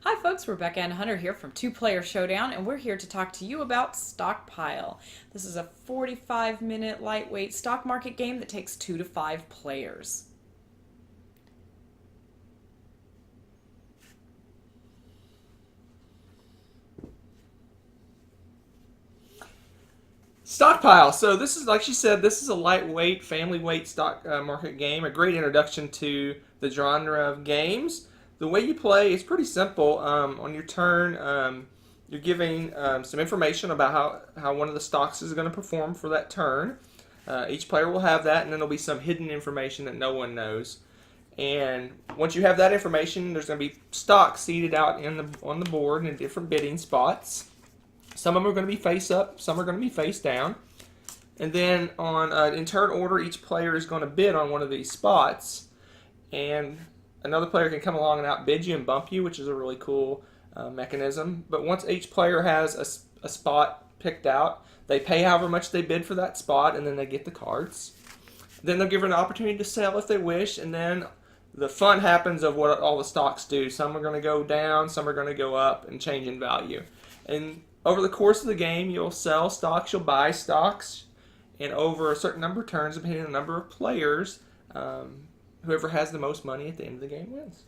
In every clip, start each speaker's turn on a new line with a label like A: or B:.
A: Hi folks, Rebecca and Hunter here from Two Player Showdown, and we're here to talk to you about Stockpile. This is a 45-minute lightweight stock market game that takes 2 to 5 players.
B: Stockpile. So this is, like she said, this is a lightweight, family weight stock market game. A great introduction to the genre of games. The way you play is pretty simple. On your turn, you're giving some information about how one of the stocks is going to perform for that turn. Each player will have that, and then there'll be some hidden information that no one knows. And once you have that information, there's going to be stocks seated out on the board in different bidding spots. Some of them are going to be face up, some are going to be face down. And then in turn order, each player is going to bid on one of these spots. And another player can come along and outbid you and bump you, which is a really cool mechanism. But once each player has a spot picked out, they pay however much they bid for that spot, and then they get the cards. Then they'll give her an opportunity to sell if they wish, and then the fun happens of what all the stocks do. Some are going to go down, some are going to go up and change in value. And over the course of the game, you'll sell stocks, you'll buy stocks, and over a certain number of turns, depending on the number of players, whoever has the most money at the end of the game wins.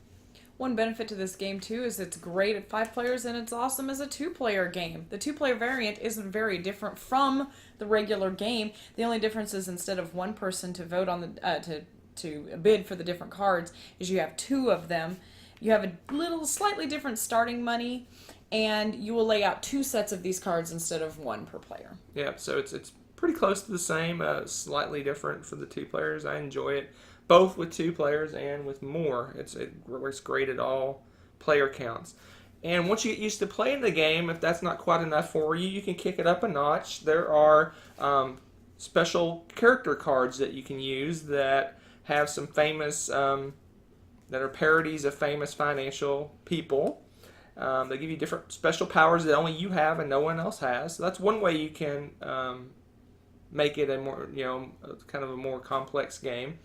A: One benefit to this game too is it's great at 5 players and it's awesome as a 2-player game. The 2-player variant isn't very different from the regular game. The only difference is instead of one person to vote on the to bid for the different cards, is you have 2 of them. You have a little slightly different starting money, and you will lay out 2 sets of these cards instead of 1 per player.
B: Yeah, so it's pretty close to the same, slightly different for the 2 players. I enjoy it both with 2 players and with more. It works great at all player counts. And once you get used to playing the game, if that's not quite enough for you, you can kick it up a notch. There are special character cards that you can use that have some famous, that are parodies of famous financial people. They give you different special powers that only you have and no one else has. So that's one way you can make it a more, kind of a more complex game.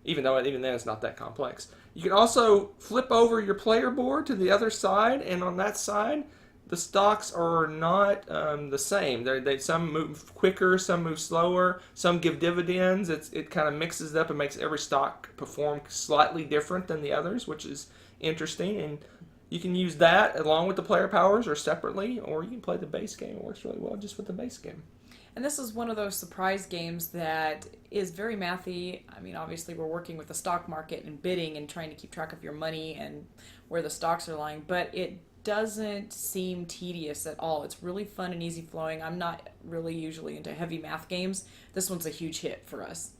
B: Even then it's not that complex. You can also flip over your player board to the other side, and on that side, the stocks are not the same. Some move quicker, some move slower, some give dividends. It kind of mixes it up and makes every stock perform slightly different than the others, which is interesting. And you can use that along with the player powers or separately, or you can play the base game. It works really well just with the base game.
A: And this is one of those surprise games that is very mathy. I mean, obviously we're working with the stock market and bidding and trying to keep track of your money and where the stocks are lying, but it doesn't seem tedious at all. It's really fun and easy flowing. I'm not really usually into heavy math games. This one's a huge hit for us.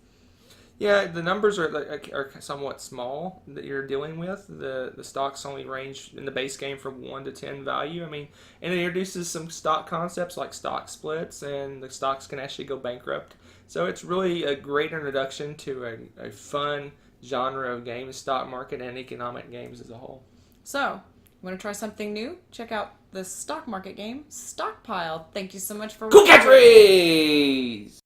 B: Yeah, the numbers are somewhat small that you're dealing with. The stocks only range in the base game from 1 to 10 value. I mean, and it introduces some stock concepts like stock splits, and the stocks can actually go bankrupt. So it's really a great introduction to a fun genre of games, stock market and economic games as a whole.
A: So, you want to try something new? Check out the stock market game, Stockpile. Thank you so much for
B: Cool
A: watching.
B: catchphrase!